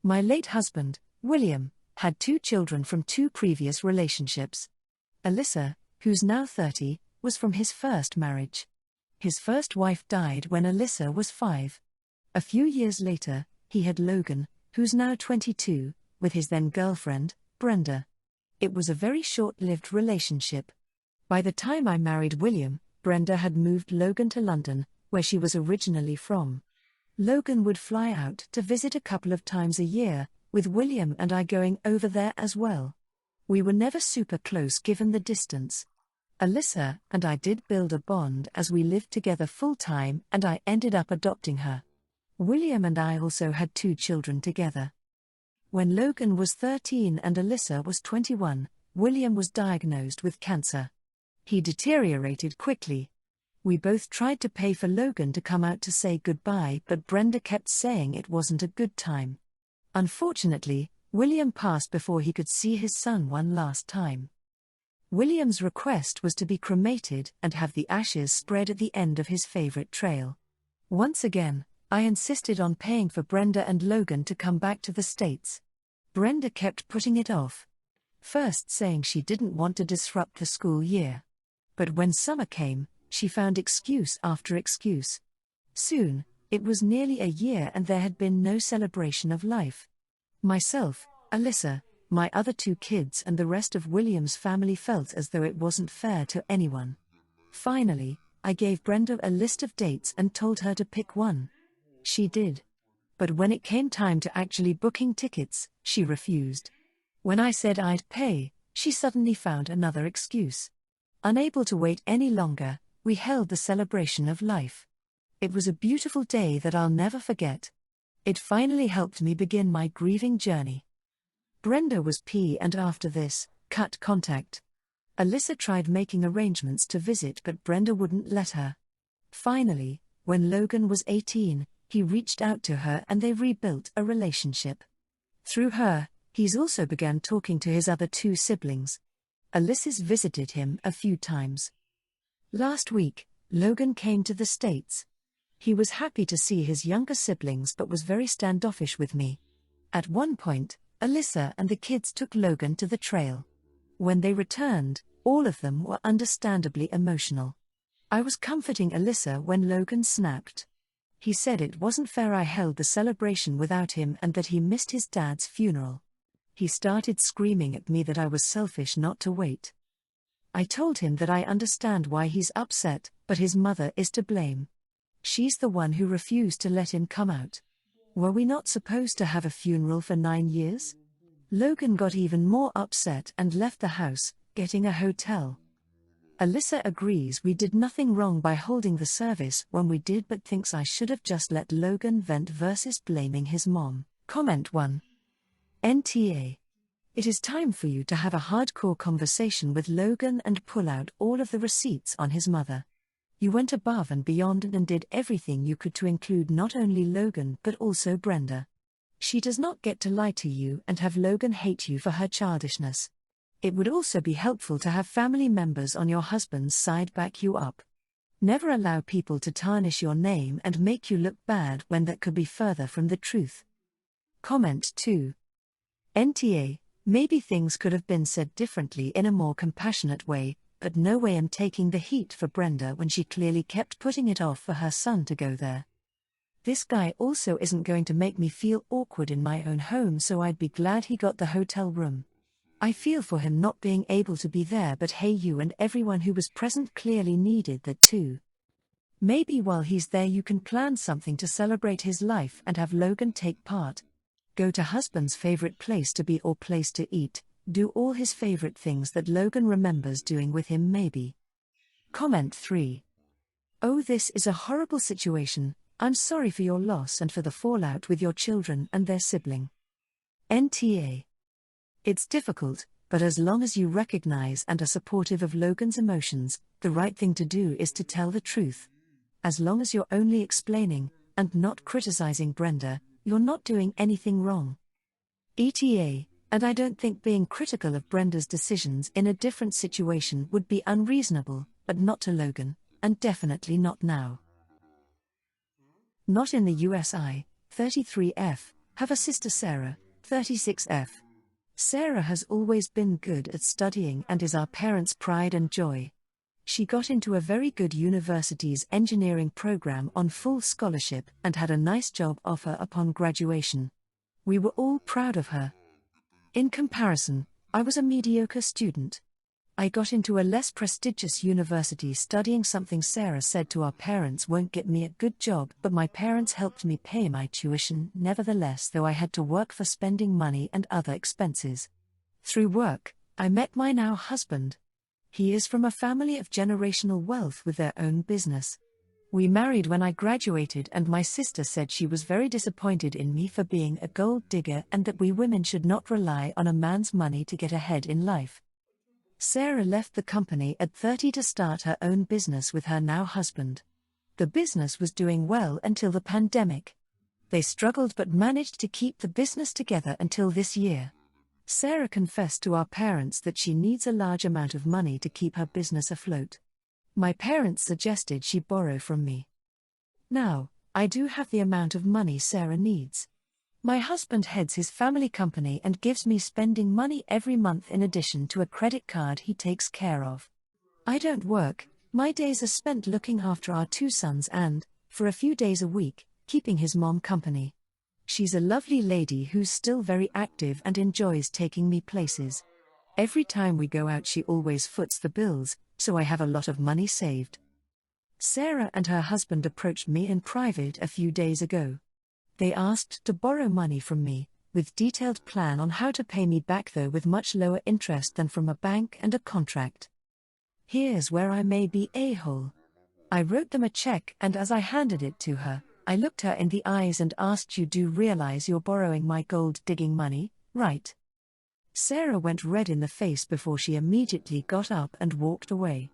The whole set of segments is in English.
My late husband, William, had 2 children from 2 previous relationships. Alyssa, who's now 30, was from his first marriage. His first wife died when Alyssa was 5. A few years later, he had Logan, who's now 22, with his then girlfriend, Brenda. It was a very short-lived relationship. By the time I married William, Brenda had moved Logan to London, where she was originally from. Logan would fly out to visit a couple of times a year, with William and I going over there as well. We were never super close given the distance. Alyssa and I did build a bond as we lived together full-time, and I ended up adopting her. William and I also had 2 children together. When Logan was 13 and Alyssa was 21, William was diagnosed with cancer. He deteriorated quickly. We both tried to pay for Logan to come out to say goodbye, but Brenda kept saying it wasn't a good time. Unfortunately, William passed before he could see his son one last time. William's request was to be cremated and have the ashes spread at the end of his favorite trail. Once again, I insisted on paying for Brenda and Logan to come back to the States. Brenda kept putting it off. First saying she didn't want to disrupt the school year. But when summer came, she found excuse after excuse. Soon, it was nearly a year and there had been no celebration of life. Myself, Alyssa, my other 2 kids and the rest of William's family felt as though it wasn't fair to anyone. Finally, I gave Brenda a list of dates and told her to pick one. She did. But when it came time to actually booking tickets, she refused. When I said I'd pay, she suddenly found another excuse. Unable to wait any longer, we held the celebration of life. It was a beautiful day that I'll never forget. It finally helped me begin my grieving journey. Brenda was and after this, cut contact. Alyssa tried making arrangements to visit, but Brenda wouldn't let her. Finally, when Logan was 18, he reached out to her and they rebuilt a relationship. Through her, he's also began talking to his other 2 siblings. Alyssa's visited him a few times. Last week, Logan came to the States. He was happy to see his younger siblings but was very standoffish with me. At one point, Alyssa and the kids took Logan to the trail. When they returned, all of them were understandably emotional. I was comforting Alyssa when Logan snapped. He said it wasn't fair I held the celebration without him and that he missed his dad's funeral. He started screaming at me that I was selfish not to wait. I told him that I understand why he's upset, but his mother is to blame. She's the one who refused to let him come out. Were we not supposed to have a funeral for 9 years? Logan got even more upset and left the house, getting a hotel. Alyssa agrees we did nothing wrong by holding the service when we did, but thinks I should have just let Logan vent versus blaming his mom. Comment 1. NTA. It is time for you to have a hardcore conversation with Logan and pull out all of the receipts on his mother. You went above and beyond and did everything you could to include not only Logan but also Brenda. She does not get to lie to you and have Logan hate you for her childishness. It would also be helpful to have family members on your husband's side back you up. Never allow people to tarnish your name and make you look bad when that could be further from the truth. Comment 2. NTA, maybe things could have been said differently in a more compassionate way, but no way I'm taking the heat for Brenda when she clearly kept putting it off for her son to go there. This guy also isn't going to make me feel awkward in my own home, so I'd be glad he got the hotel room. I feel for him not being able to be there, but hey, you and everyone who was present clearly needed that too. Maybe while he's there you can plan something to celebrate his life and have Logan take part. Go to husband's favorite place to be or place to eat, do all his favorite things that Logan remembers doing with him maybe. Comment 3. Oh, this is a horrible situation. I'm sorry for your loss and for the fallout with your children and their sibling. NTA. It's difficult, but as long as you recognize and are supportive of Logan's emotions, the right thing to do is to tell the truth. As long as you're only explaining, and not criticizing Brenda, you're not doing anything wrong. ETA, and I don't think being critical of Brenda's decisions in a different situation would be unreasonable, but not to Logan, and definitely not now. Not in the USI, 33F, Have a sister Sarah, 36F. Sarah has always been good at studying and is our parents' pride and joy. She got into a very good university's engineering program on full scholarship and had a nice job offer upon graduation. We were all proud of her. In comparison, I was a mediocre student. I got into a less prestigious university studying something Sarah said to our parents won't get me a good job, but my parents helped me pay my tuition nevertheless, though I had to work for spending money and other expenses. Through work, I met my now husband. He is from a family of generational wealth with their own business. We married when I graduated, and my sister said she was very disappointed in me for being a gold digger and that we women should not rely on a man's money to get ahead in life. Sarah left the company at 30 to start her own business with her now husband. The business was doing well until the pandemic. They struggled but managed to keep the business together until this year. Sarah confessed to our parents that she needs a large amount of money to keep her business afloat. My parents suggested she borrow from me. Now, I do have the amount of money Sarah needs. My husband heads his family company and gives me spending money every month in addition to a credit card he takes care of. I don't work, my days are spent looking after our 2 sons and, for a few days a week, keeping his mom company. She's a lovely lady who's still very active and enjoys taking me places. Every time we go out she always foots the bills, so I have a lot of money saved. Sarah and her husband approached me in private a few days ago. They asked to borrow money from me, with detailed plan on how to pay me back, though with much lower interest than from a bank and a contract. Here's where I may be a-hole. I wrote them a check, and as I handed it to her, I looked her in the eyes and asked, "You do realize you're borrowing my gold-digging money, right?" Sarah went red in the face before she immediately got up and walked away.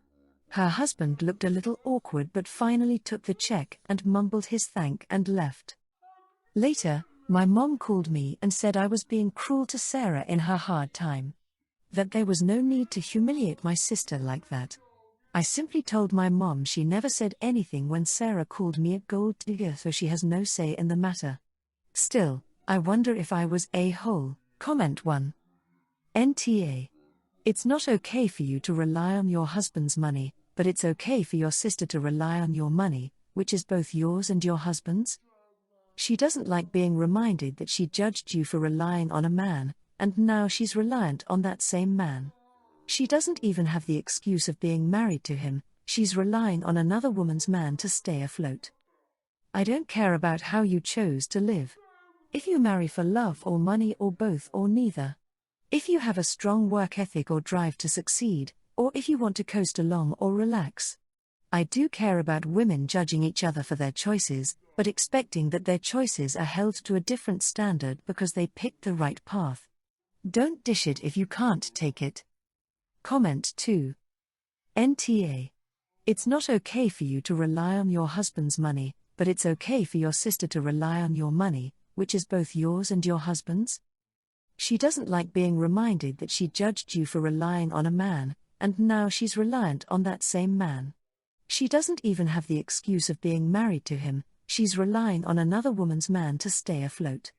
Her husband looked a little awkward but finally took the check and mumbled his thank and left. Later, my mom called me and said I was being cruel to Sarah in her hard time. That there was no need to humiliate my sister like that. I simply told my mom she never said anything when Sarah called me a gold digger, so she has no say in the matter. Still, I wonder if I was a-hole. Comment 1. NTA. It's not okay for you to rely on your husband's money, but it's okay for your sister to rely on your money, which is both yours and your husband's. She doesn't like being reminded that she judged you for relying on a man, and now she's reliant on that same man. She doesn't even have the excuse of being married to him, she's relying on another woman's man to stay afloat. I don't care about how you chose to live. If you marry for love or money or both or neither. If you have a strong work ethic or drive to succeed, or if you want to coast along or relax. I do care about women judging each other for their choices, but expecting that their choices are held to a different standard because they picked the right path. Don't dish it if you can't take it. Comment 2. NTA. It's not okay for you to rely on your husband's money, but it's okay for your sister to rely on your money, which is both yours and your husband's. She doesn't like being reminded that she judged you for relying on a man, and now she's reliant on that same man. She doesn't even have the excuse of being married to him, she's relying on another woman's man to stay afloat.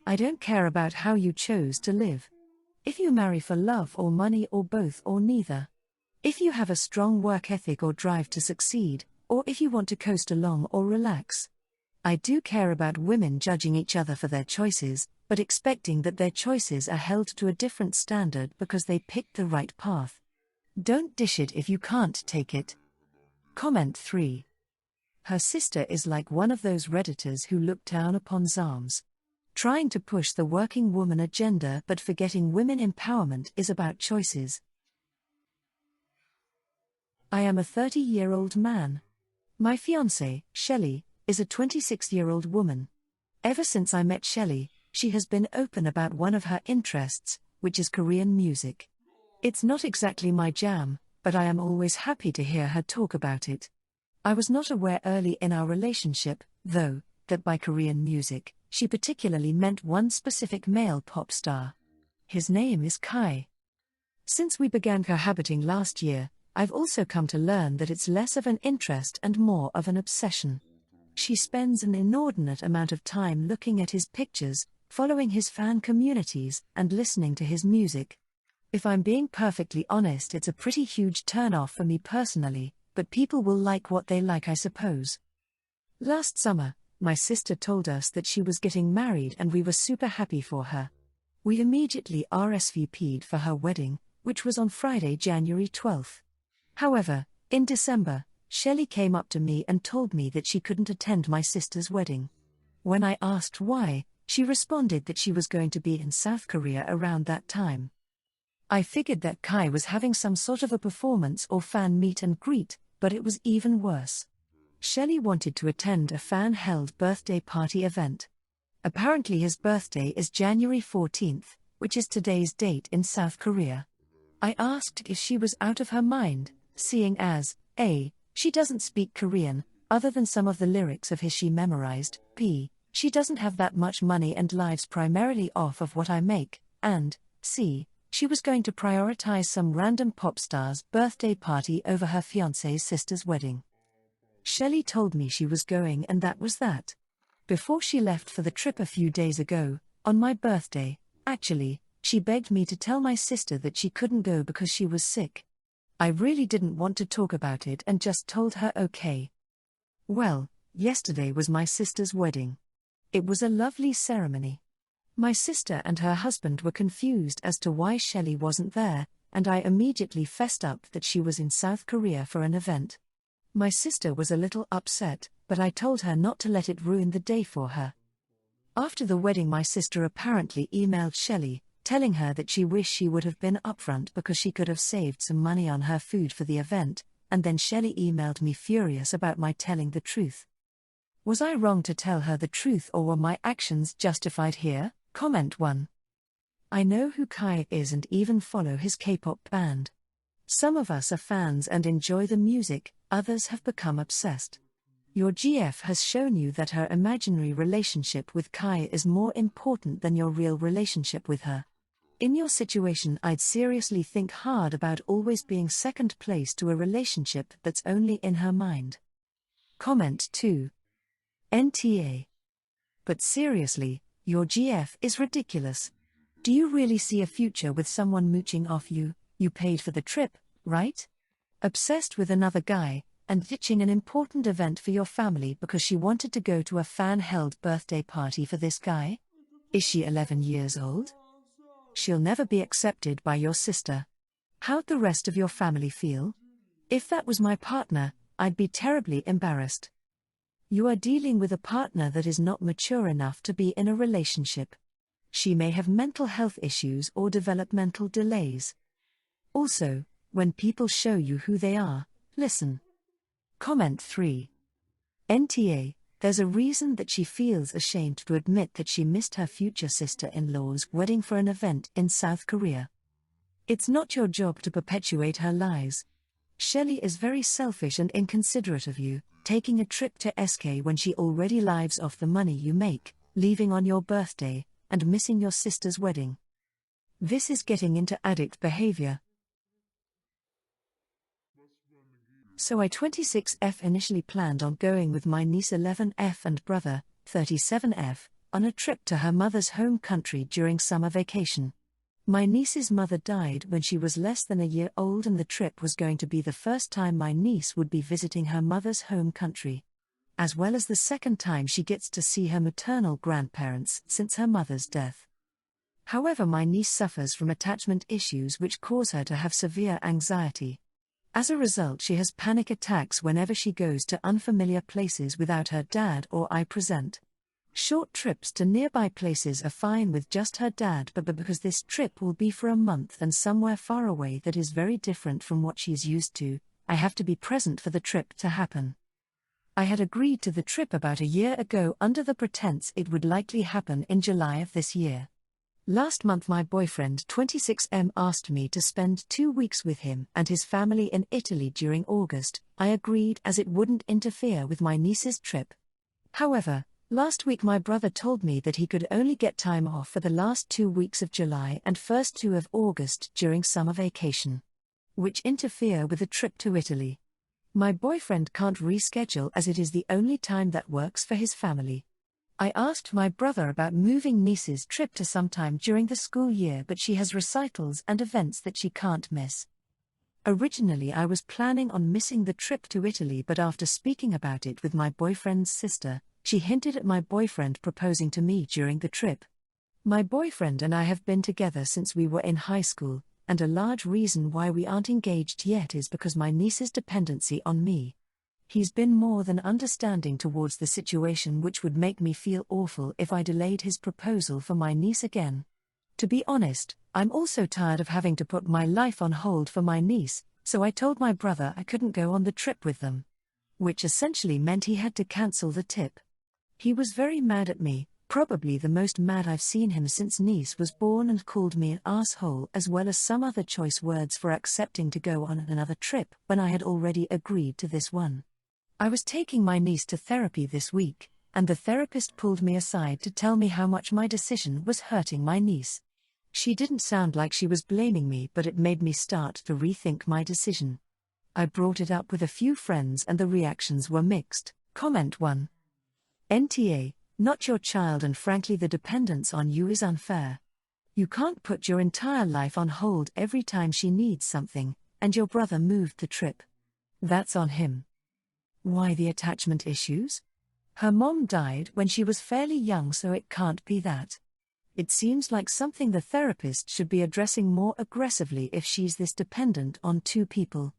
I don't care about how you chose to live. If you marry for love or money or both or neither. If you have a strong work ethic or drive to succeed, or if you want to coast along or relax. I do care about women judging each other for their choices, but expecting that their choices are held to a different standard because they picked the right path. Don't dish it if you can't take it. Comment 3. Her sister is like one of those Redditors who look down upon Zams. Trying to push the working woman agenda but forgetting women empowerment is about choices. I am a 30-year-old man. My fiancée, Shelley, is a 26-year-old woman. Ever since I met Shelley, she has been open about one of her interests, which is Korean music. It's not exactly my jam, but I am always happy to hear her talk about it. I was not aware early in our relationship, though, that by Korean music, she particularly meant one specific male pop star. His name is Kai. Since we began cohabiting last year, I've also come to learn that it's less of an interest and more of an obsession. She spends an inordinate amount of time looking at his pictures, following his fan communities, and listening to his music. If I'm being perfectly honest, it's a pretty huge turn-off for me personally, but people will like what they like, I suppose. Last summer, my sister told us that she was getting married and we were super happy for her. We immediately RSVP'd for her wedding, which was on Friday, January 12th. However, in December, Shelley came up to me and told me that she couldn't attend my sister's wedding. When I asked why, she responded that she was going to be in South Korea around that time. I figured that Kai was having some sort of a performance or fan meet and greet, but it was even worse. Shelley wanted to attend a fan-held birthday party event. Apparently his birthday is January 14th, which is today's date in South Korea. I asked if she was out of her mind, seeing as, A, she doesn't speak Korean, other than some of the lyrics of his she memorized, B, she doesn't have that much money and lives primarily off of what I make, and, C, she was going to prioritize some random pop star's birthday party over her fiancé's sister's wedding. Shelley told me she was going and that was that. Before she left for the trip a few days ago, on my birthday, actually, she begged me to tell my sister that she couldn't go because she was sick. I really didn't want to talk about it and just told her okay. Well, yesterday was my sister's wedding. It was a lovely ceremony. My sister and her husband were confused as to why Shelley wasn't there, and I immediately fessed up that she was in South Korea for an event. My sister was a little upset, but I told her not to let it ruin the day for her. After the wedding, my sister apparently emailed Shelley, telling her that she wished she would have been upfront because she could have saved some money on her food for the event, and then Shelley emailed me furious about my telling the truth. Was I wrong to tell her the truth, or were my actions justified here? Comment 1. I know who Kai is and even follow his K-pop band. Some of us are fans and enjoy the music, others have become obsessed. Your GF has shown you that her imaginary relationship with Kai is more important than your real relationship with her. In your situation, I'd seriously think hard about always being second place to a relationship that's only in her mind. Comment 2. NTA. But seriously, your GF is ridiculous. Do you really see a future with someone mooching off you? You paid for the trip, right? Obsessed with another guy, and ditching an important event for your family because she wanted to go to a fan-held birthday party for this guy? Is she 11 years old? She'll never be accepted by your sister. How'd the rest of your family feel? If that was my partner, I'd be terribly embarrassed. You are dealing with a partner that is not mature enough to be in a relationship. She may have mental health issues or developmental delays. Also, when people show you who they are, listen. Comment 3. NTA. There's a reason that she feels ashamed to admit that she missed her future sister-in-law's wedding for an event in South Korea. It's not your job to perpetuate her lies. Shelley is very selfish and inconsiderate of you, taking a trip to SK when she already lives off the money you make, leaving on your birthday, and missing your sister's wedding. This is getting into addict behavior. So I 26F initially planned on going with my niece 11F and brother, 37F, on a trip to her mother's home country during summer vacation. My niece's mother died when she was less than a year old, and the trip was going to be the first time my niece would be visiting her mother's home country, as well as the second time she gets to see her maternal grandparents since her mother's death. However, my niece suffers from attachment issues which cause her to have severe anxiety. As a result, she has panic attacks whenever she goes to unfamiliar places without her dad or I present. Short trips to nearby places are fine with just her dad, but because this trip will be for a month and somewhere far away that is very different from what she's used to, I have to be present for the trip to happen. I had agreed to the trip about a year ago under the pretense it would likely happen in July of this year. Last month my boyfriend 26M asked me to spend 2 weeks with him and his family in Italy during August. I agreed as it wouldn't interfere with my niece's trip. However, last week my brother told me that he could only get time off for the last 2 weeks of July and first 2 of August during summer vacation, which interfere with the trip to Italy. My boyfriend can't reschedule as it is the only time that works for his family. I asked my brother about moving niece's trip to sometime during the school year, but she has recitals and events that she can't miss. Originally I was planning on missing the trip to Italy, but after speaking about it with my boyfriend's sister, she hinted at my boyfriend proposing to me during the trip. My boyfriend and I have been together since we were in high school, and a large reason why we aren't engaged yet is because my niece's dependency on me. He's been more than understanding towards the situation, which would make me feel awful if I delayed his proposal for my niece again. To be honest, I'm also tired of having to put my life on hold for my niece, so I told my brother I couldn't go on the trip with them. Which essentially meant he had to cancel the tip. He was very mad at me, probably the most mad I've seen him since niece was born, and called me an asshole as well as some other choice words for accepting to go on another trip when I had already agreed to this one. I was taking my niece to therapy this week, and the therapist pulled me aside to tell me how much my decision was hurting my niece. She didn't sound like she was blaming me, but it made me start to rethink my decision. I brought it up with a few friends and the reactions were mixed. Comment 1. NTA, not your child, and frankly the dependence on you is unfair. You can't put your entire life on hold every time she needs something, and your brother moved the trip. That's on him. Why the attachment issues? Her mom died when she was fairly young, so it can't be that. It seems like something the therapist should be addressing more aggressively if she's this dependent on two people.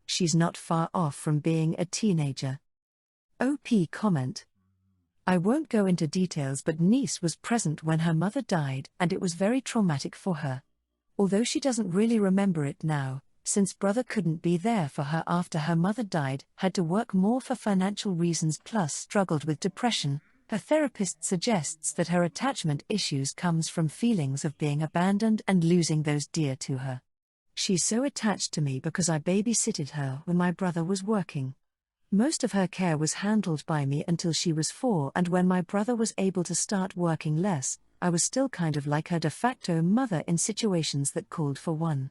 She's not far off from being a teenager. OP comment. I won't go into details, but niece was present when her mother died and it was very traumatic for her. Although she doesn't really remember it now, since brother couldn't be there for her after her mother died, had to work more for financial reasons, plus struggled with depression. Her therapist suggests that her attachment issues comes from feelings of being abandoned and losing those dear to her. She's so attached to me because I babysitted her when my brother was working. Most of her care was handled by me until she was 4, and when my brother was able to start working less, I was still kind of like her de facto mother in situations that called for one.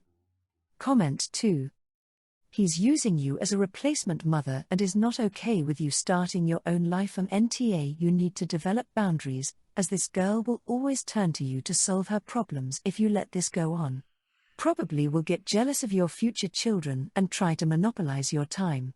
Comment 2. He's using you as a replacement mother and is not okay with you starting your own life. NTA, you need to develop boundaries, as this girl will always turn to you to solve her problems if you let this go on. Probably will get jealous of your future children and try to monopolize your time.